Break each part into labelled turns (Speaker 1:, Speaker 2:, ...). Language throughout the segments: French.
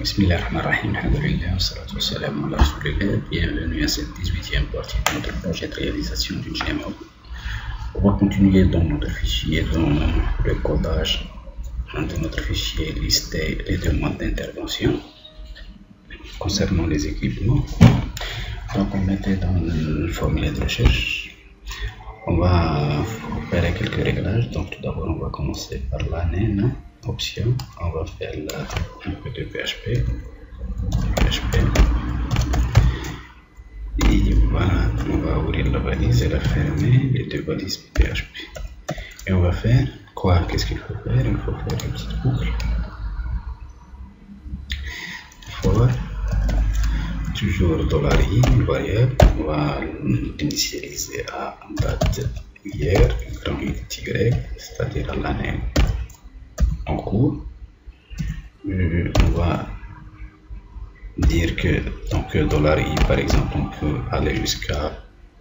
Speaker 1: Bismillahirrahmanirrahim, alhamdulillah, salatu wassalamu ala rasulillah. Bienvenue à cette 18e partie de notre projet de réalisation d'une GMO. On va continuer dans notre fichier, dans le codage de notre fichier, lister les demandes d'intervention concernant les équipements. Donc on mettait dans le formulaire de recherche. On va opérer quelques réglages. Donc tout d'abord on va commencer par la NEN option. On va faire là un peu de PHP. Et voilà, on va ouvrir la valise et la fermer, les deux valises PHP. Et on va faire quoi? Qu'est-ce qu'il faut faire? Il faut faire une petite boucle for toujours $i, une variable. On va l'initialiser à date hier, grand Y, c'est-à-dire à l'année en cours. On va dire que tant que $i par exemple, on peut aller jusqu'à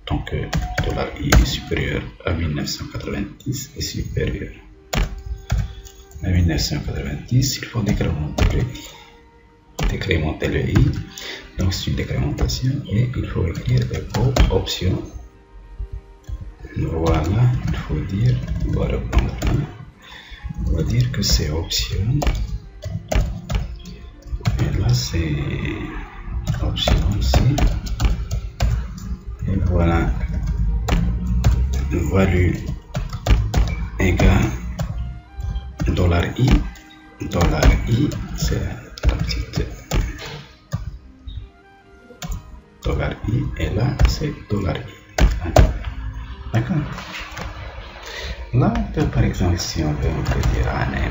Speaker 1: tant que $i est supérieur à 1990 et supérieur à 1990, il faut décrémenter le i. Donc c'est une décrémentation et il faut écrire echo option. Voilà, il faut dire, on va reprendre là. On va dire que c'est option et là c'est option aussi. Et voilà, value égale $i. $i c'est la petite $i et là c'est $i. D'accord. Là on peut par exemple, si on veut, on peut dire année.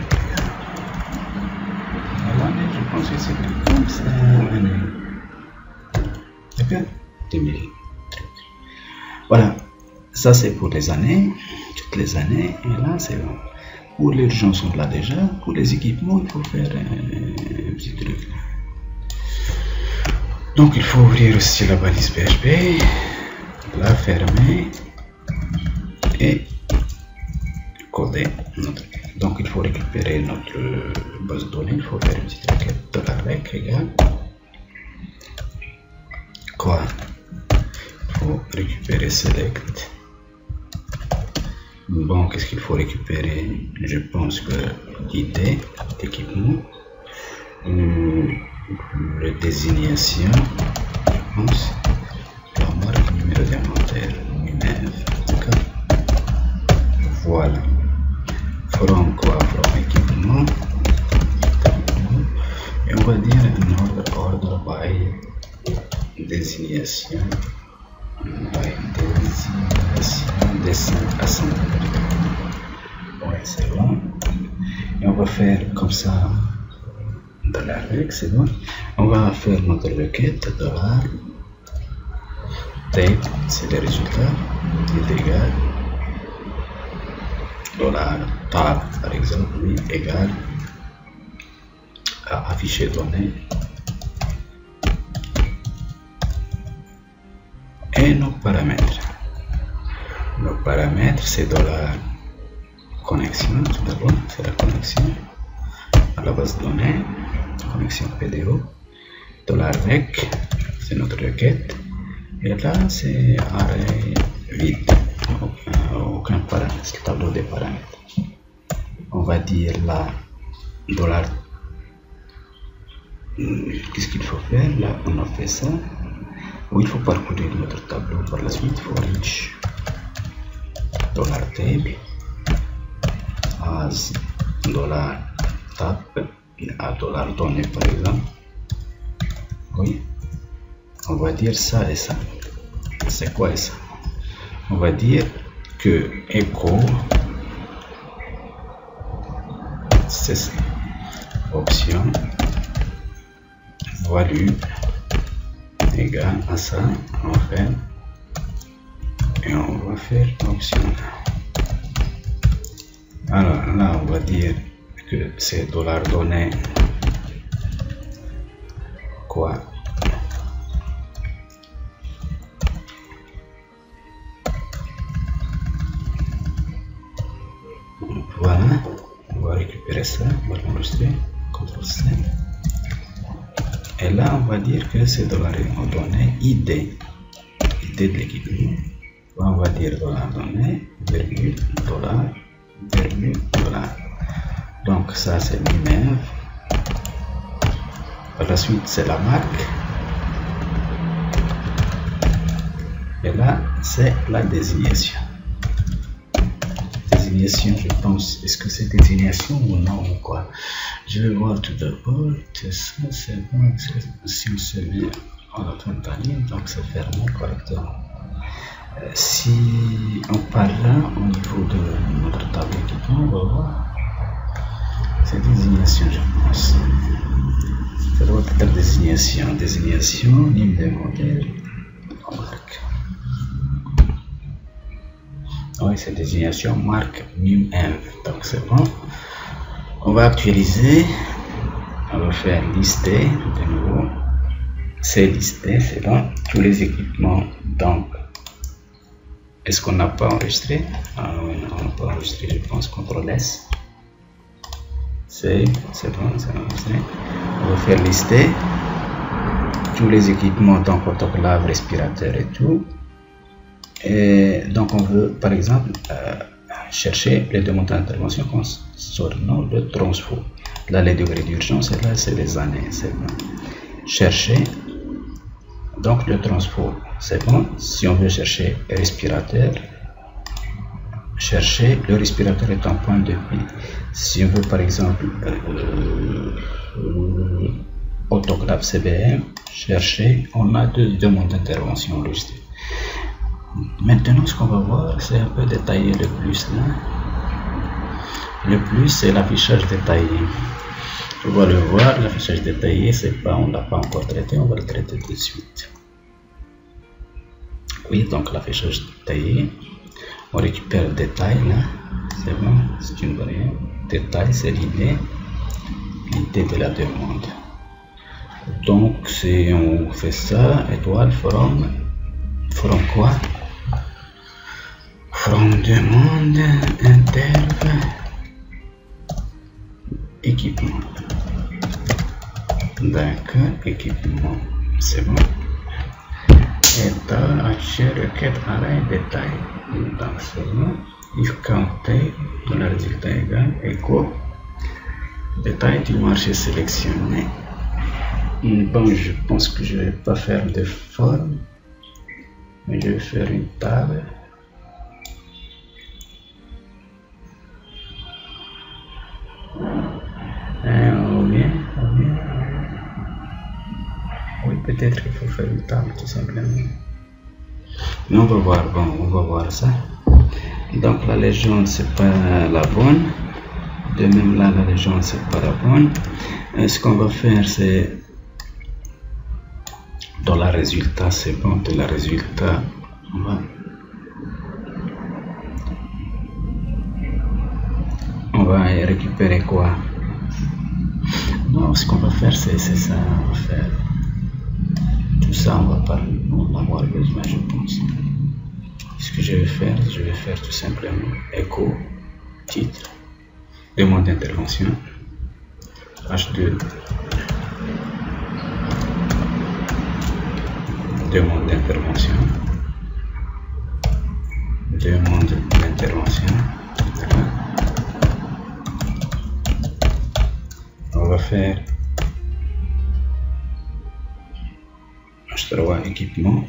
Speaker 1: L'année, je pense que c'est comme ça, année. D'accord. 2000. Voilà, ça c'est pour les années, toutes les années, et là c'est bon. Pour l'urgence on l'a déjà, pour les équipements il faut faire un petit truc. Donc il faut ouvrir aussi la balise PHP, la fermer et coder notre. Donc il faut récupérer notre base de données, il faut faire une petite requête $rec égale quoi? Il faut récupérer select. Bon, qu'est-ce qu'il faut récupérer? Je pense que l'idée d'équipement, la désignation, je pense, la marque, numéro d'inventaire, numéro, d'accord. Voilà. From quoi? From équipement. Et on va dire un order by désignation. Assembly. Ouais, c'est bon. Et on va faire comme ça $rec, c'est bon. On va faire notre requête $type, c'est les résultats, est égal $tab par exemple, oui, égal à afficher données et nos paramètres. Nos paramètres c'est $connexion, tout d'abord c'est la connexion à la base de données, connexion PDO, $rec c'est notre requête et là c'est array vide, aucun paramètre, c'est le tableau des paramètres. On va dire là qu'est-ce qu'il faut faire? Là on a fait ça. Il faut parcourir notre tableau par la suite. For each $table as $tab à $donné par exemple. Oui, on va dire ça et ça. C'est quoi ça? On va dire que echo c'est ça. Option value égal à ça, on fait et on va faire option. Alors là on va dire que c'est $donné quoi? Voilà, on va récupérer ça, on va l'enregistrer, CTRL-C. Et là, on va dire que c'est dollar on donné ID de l'équipement. On va dire dollar donné, virgule, dollar, virgule, dollar. Donc ça c'est lui-même. Par la suite c'est la marque. Et là c'est la désignation. Désignation, je pense, est-ce que c'est désignation ou non ou quoi? Je vais voir tout d'abord. Ça c'est bon. Si on se met en ligne, donc c'est fermé correctement. Si on parle là au niveau de notre table d'équipement, on va voir. C'est désignation, je pense. Ça doit être désignation. Désignation, ligne de modèle, marque. Oui, c'est désignation, marque, new env. Donc c'est bon. On va actualiser. On va faire lister de nouveau. C'est listé, c'est bon. Tous les équipements, donc. Est-ce qu'on n'a pas enregistré? Ah oui, non, on n'a pas enregistré, je pense. CTRL S. C'est bon, c'est enregistré. On va faire lister tous les équipements, donc autoclave, respirateur et tout. Et donc on veut par exemple chercher les demandes d'intervention concernant le transfo. Là les degrés d'urgence et là c'est les années, c'est bon. Chercher donc le transfo, c'est bon. Si on veut chercher respirateur, chercher le respirateur est un point de pile. Si on veut par exemple autoclave CBM, chercher, on a deux demandes d'intervention logistique. Maintenant ce qu'on va voir, c'est un peu détaillé le plus là. Le plus c'est l'affichage détaillé. On va le voir, l'affichage détaillé, c'est pas, on l'a pas encore traité, on va le traiter tout de suite. Oui, donc l'affichage détaillé, on récupère le détail là, c'est bon, c'est une variable. Détail, c'est l'idée de la demande. Donc si on fait ça, étoile, from quoi? From demande, interv, équipement. D'accord, équipement, c'est bon. Et dans actuel requête array détail. Donc c'est bon. If counté dans le résultat égal écho détail du marché sélectionné. Bon, je pense que je vais pas faire de forme, mais je vais faire une table. Oui, peut-être qu'il faut faire une table tout simplement. Mais on va voir, bon, on va voir ça. Donc la légende c'est pas la bonne. De même là, la légende c'est pas la bonne. Ce qu'on va faire c'est dans la résultat, c'est bon, de la résultat, on va récupérer quoi? Non, ce qu'on va faire c'est ça, on va faire tout ça, on va pas en avoir besoin, je pense. Ce que je vais faire tout simplement écho titre, demande d'intervention, H2, demande d'intervention, demande d'intervention. On va faire H3 équipement.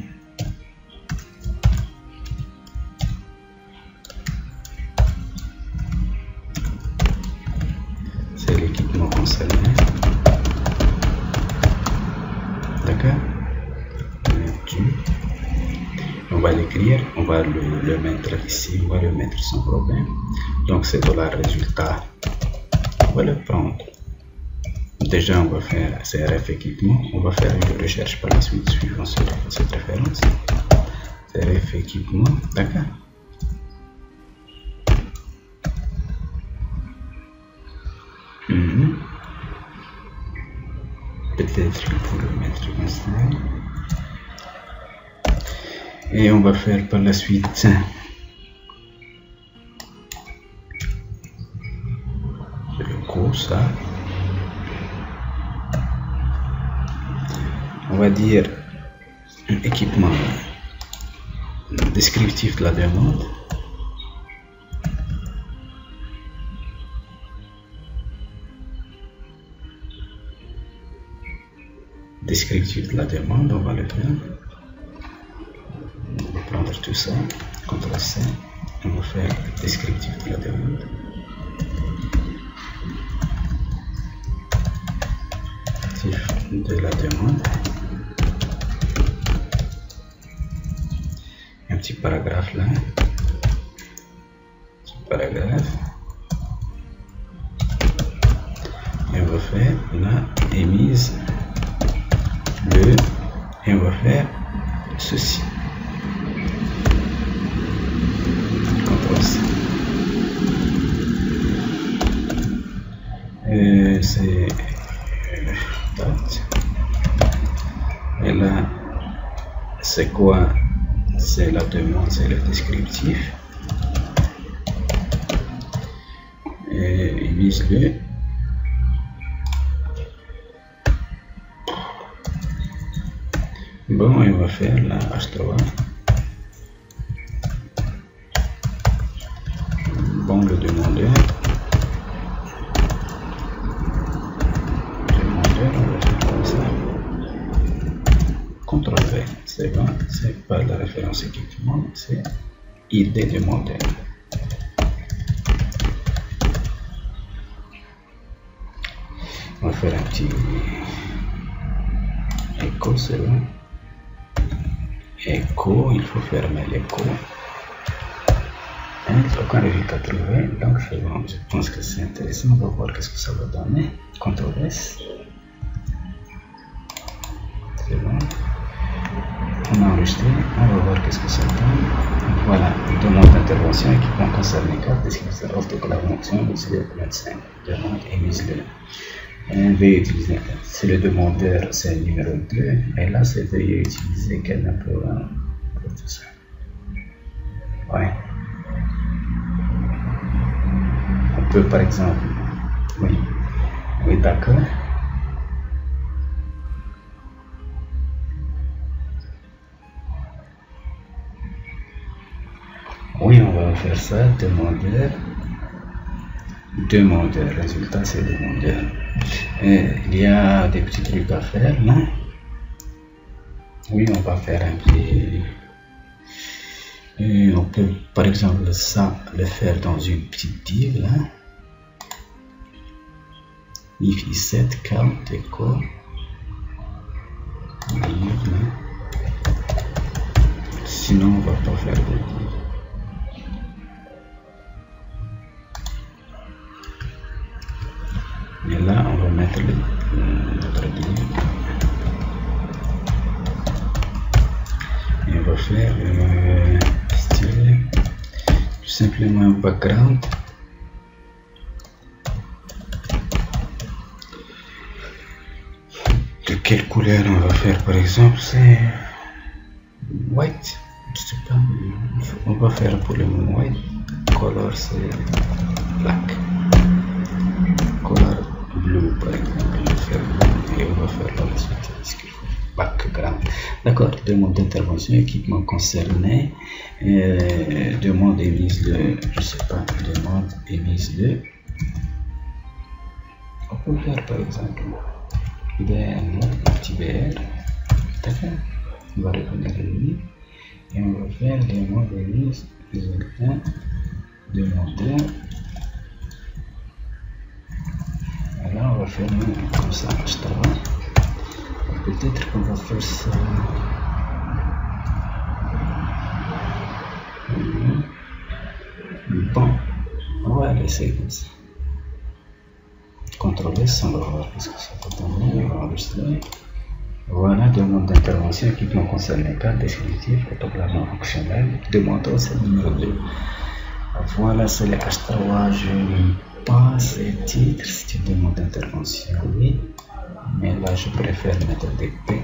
Speaker 1: C'est l'équipement concerné. D'accord? On va l'écrire, on va le mettre ici, on va le mettre sans problème. Donc c'est dans la résultat. On va le prendre. Déjà on va faire CRF équipement, on va faire une recherche par la suite suivant cette référence. CRF équipement, d'accord. Peut-être qu'il faut le mettre comme ça. Et on va faire par la suite le cours ça. on va dire équipement descriptif de la demande. Descriptif de la demande, on va le faire. On va prendre tout ça, CTRL C, on va faire descriptif de la demande. De la demande. Un petit paragraphe là. Petit paragraphe. Et on va faire la émise le et on va faire ceci. C'est date. Et là, c'est quoi? C'est la demande, c'est le descriptif. Et vise-le. Bon, et on va faire la H3. Bon, le demandeur. CTRL V, c'est bon, c'est pas la référence équipement, c'est ID demandeur. On va faire un petit écho, c'est bon. Écho, il faut fermer l'écho. Aucun résultat trouvé, donc c'est bon, je pense que c'est intéressant, on va voir qu'est-ce que ça va donner. CTRL S. C'est bon. On a enregistré, on va voir qu'est-ce que ça donne. Voilà, demande d'intervention, équipement concerné, carte, description, offre de collaboration, décider de médecin, demande émise-le. Veuillez utiliser, c'est le demandeur, c'est le numéro 2, et là c'est veuillez utiliser quel impôt pour tout ça. Ouais. On peut par exemple, oui, d'accord. Oui, on va faire ça, demandeur, résultat c'est demandeur. Il y a des petits trucs à faire là. Oui, on va faire un petit. On peut par exemple ça le faire dans une petite div là. If is set count echo. Sinon on va pas faire de div. Et là, on va mettre notre div. Et on va faire style, tout simplement un background. De quelle couleur on va faire par exemple? C'est white. Je sais pas. On va faire pour le moment white. Color c'est black. Color blue par exemple, je vais faire blue et on va faire la suite ce qu'il faut. Background. D'accord, demande d'intervention, équipement concerné, demande émise le, je sais pas, demande émise le. On peut faire par exemple IBM, petit BR, d'accord, on va reconnaître lui et on va faire demande émise résultat demandeur. Là on va faire comme ça, je travaille. Peut-être qu'on va faire ça. Bon, on va laisser comme ça. CTRL S, on va voir ce que ça peut donner. On va enregistrer. Voilà, demande d'intervention, équipement concerné, carte descriptif, photographe fonctionnel, demandeur, c'est le numéro 2. Voilà, c'est les H3, je n'aime pas ces titres, c'est une demande d'intervention, oui, mais là je préfère mettre des P.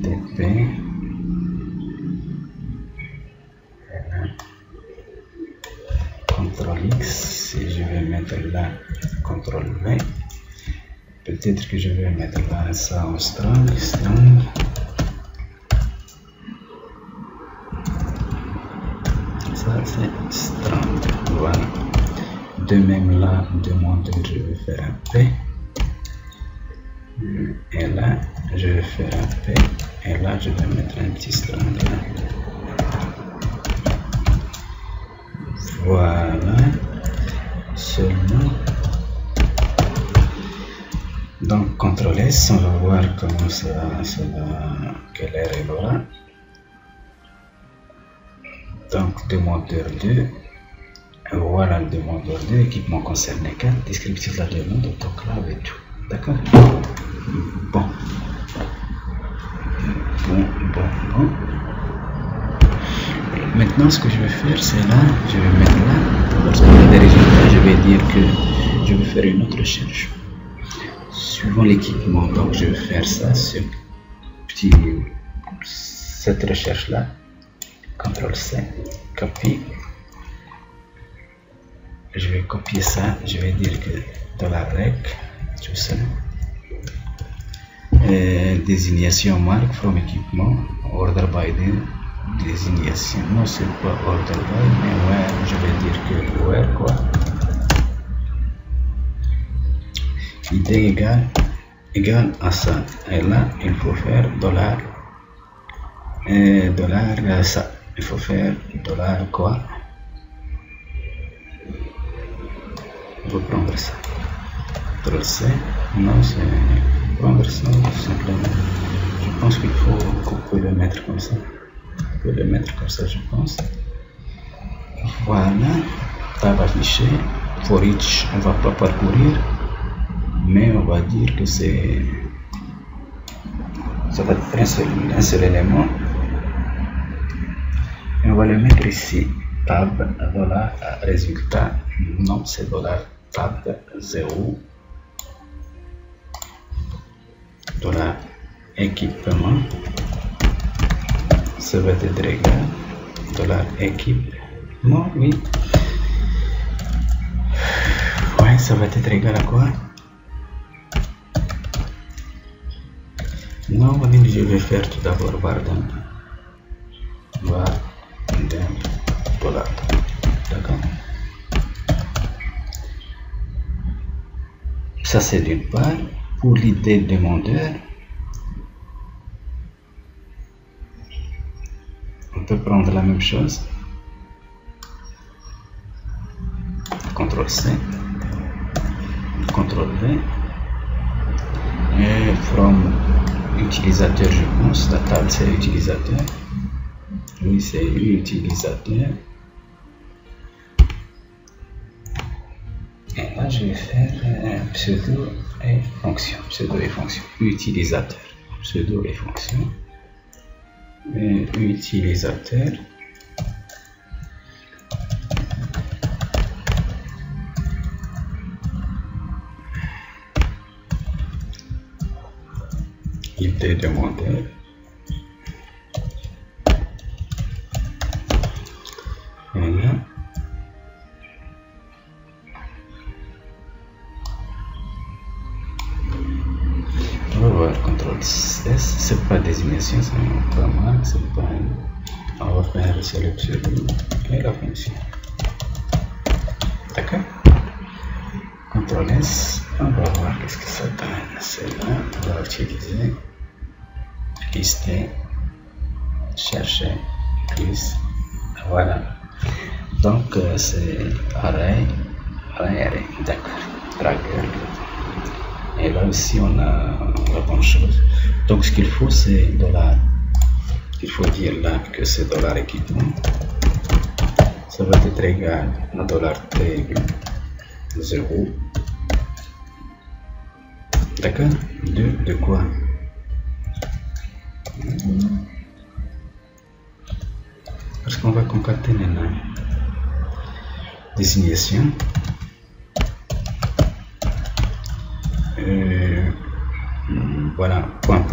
Speaker 1: Des P. CTRL X, si je vais mettre là, CTRL V, Peut-être que je vais mettre là ça en strong. Ça c'est strong. Voilà. De même là, demandeur, je vais faire un P. Et là, je vais faire un P. Et là, je vais mettre un petit strong là. Voilà. Seulement. Donc, CTRL S, on va voir comment ça va, quelle erreur il aura. Donc, demandeur 2. Voilà le demandeur 2, équipement concerné 4, descriptif de la demande, autoclave et tout. D'accord? Bon. Maintenant, ce que je vais faire, c'est là, je vais mettre là, lorsqu'on a des résultats, je vais dire que je vais faire une autre recherche. Suivant l'équipement, donc je vais faire ça, cette recherche-là, CTRL C, copie. Je vais copier ça, je vais dire que $rec, tout ça. Désignation marque from équipement, order by désignation, non c'est pas order by, mais ouais, je vais dire que ouais quoi. ID égale à ça, et là il faut faire $, ça, il faut faire $ quoi. On va prendre ça. CTRL C, non, c'est prendre ça tout simplement. Je pense qu'il faut qu'on peut le mettre comme ça. On peut le mettre comme ça, je pense. Voilà, tab affiché. For each, on va pas parcourir, mais on va dire que c'est. Ça va être un seul élément. Et on va le mettre ici. Tab, $, résultat, non, c'est $, tab, 0, $, équipement, ça va être égal, $, équipement, oui, ouais, ça va être égal à quoi? Non, je vais faire tout d'abord $, d'accord. Ça c'est d'une part. Pour l'idée demandeur, on peut prendre la même chose. CTRL C, CTRL V, et from utilisateur, je pense, la table c'est utilisateur. Oui, c'est utilisateur. Et là, je vais faire pseudo et fonction. Utilisateur. Pseudo et fonction. Et utilisateur. ID demandeur. Et là, on va voir CTRL S, c'est pas désignation, c'est pas mal, c'est pas. On va faire c'est le pseudo et la fonction. D'accord? CTRL S, on va voir qu'est-ce que ça donne. C'est là, on va utiliser lister, chercher, plus, voilà. Donc c'est array, d'accord, tracker. Et là aussi on a la bonne chose. Donc ce qu'il faut c'est $. Il faut dire là que c'est $ équipement. Ça va être égal à $table 0. D'accord? De quoi? Parce qu'on va concaténer là. Désignation. Voilà, point.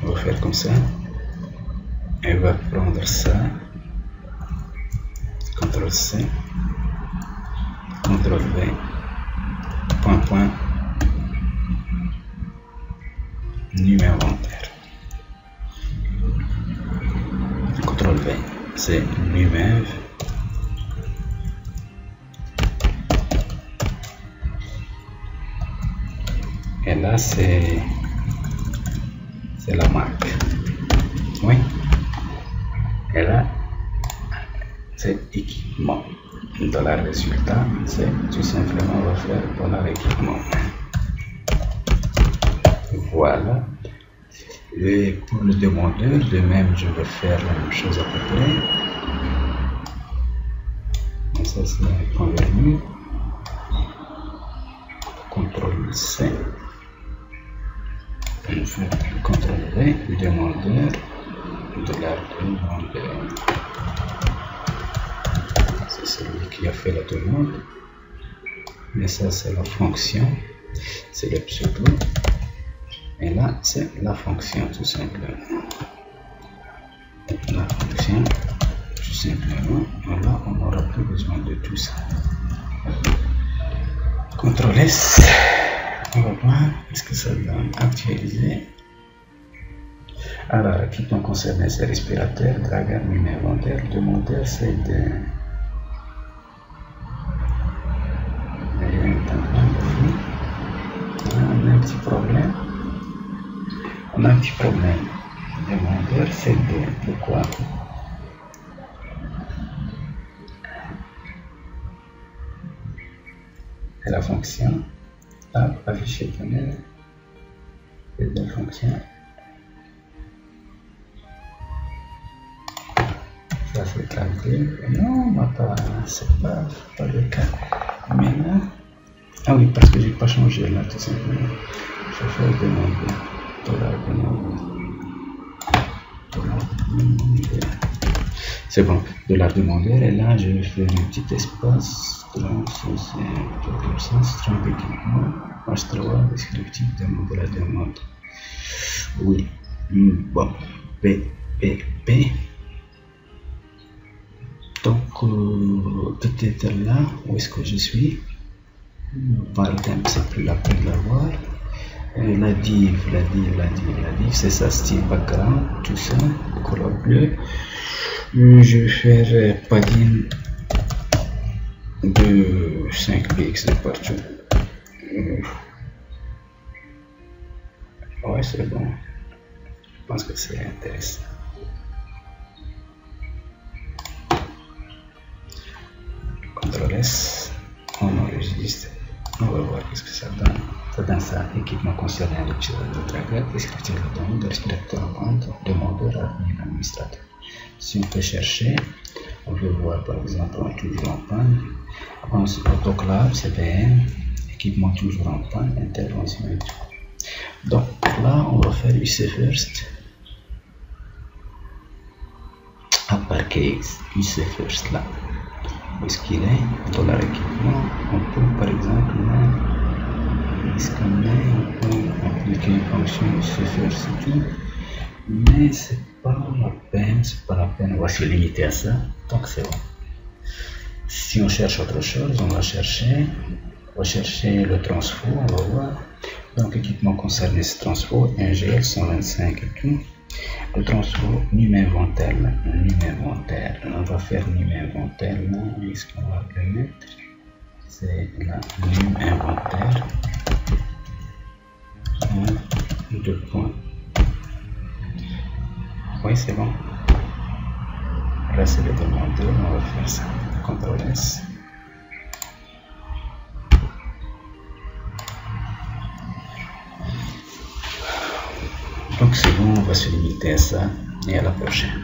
Speaker 1: On va faire comme ça. Et on va prendre ça. CTRL C. CTRL V. point new inventaire. CTRL V, c'est new inv. Et là, c'est la marque. Oui. Et là, c'est équipement. Dans le résultat, c'est tout simplement, on va faire dans l'équipement. Voilà. Et pour le demandeur, de même, je vais faire la même chose à peu près. Et ça, c'est convenu. CTRL-C. On fait CTRL-V, demandeur, $demandeur. C'est celui qui a fait la demande. Mais ça, c'est la fonction. C'est le pseudo. Et là, c'est la fonction tout simplement. La fonction, tout simplement. Là, on n'aura plus besoin de tout ça. CTRL S. On va voir ce que ça donne. Actualiser. Alors, équipement concerné, c'est respirateur, dragueur, mime inventaire, demandeur, c'est de. On a un petit problème. On a un petit problème. Demandeur, c'est de. Pourquoi? Et la fonction. Afficher panel. Et la fonction. Ça c'est calculé. Non, c'est pas le cas. Maintenant. Ah oui, parce que j'ai pas changé là tout simplement. Je vais faire demander. C'est bon, $demandeur. Et là, je vais faire un petit espace. Strong équipement. H3, descriptif, demande de la demande. Oui. Bon. P. Donc, peut-être là, où est-ce que je suis? Par exemple, c'est plus la peine de l'avoir. La div, c'est ça, style background, tout ça, couleur bleue. Je vais faire padding de 5 px de partout. Ouais, c'est bon. Je pense que c'est intéressant. CTRL S, on enregistre. On va voir ce que ça donne. Ça donne ça. Équipement concerné avec le dragueur, descriptif de demande, respirateur en vente, demandeur, administrateur. Si on peut chercher, on veut voir par exemple toujours en panne. Autoclave, CPM, équipement toujours en panne, intervention et tout. Donc là, on va faire UC First. Uppercase, UC First là. Où est-ce qu'il est? Dans l'équipement, on peut par exemple scanner, on peut appliquer une fonction UC First et tout. Mais c'est pas la peine, on va se limiter à ça, donc c'est bon. Si on cherche autre chose, on va chercher le transfo, on va voir. Donc équipement concerné, ce transfo, NGL 125 et tout. Le transfo, num inventaire, on va faire num inventaire, là, est-ce qu'on va le mettre? C'est là, num inventaire, 2 points. Oui, c'est bon. Là, c'est le demandeur, on va faire ça. CTRL S. Donc, c'est bon, on va se limiter à ça et à la prochaine.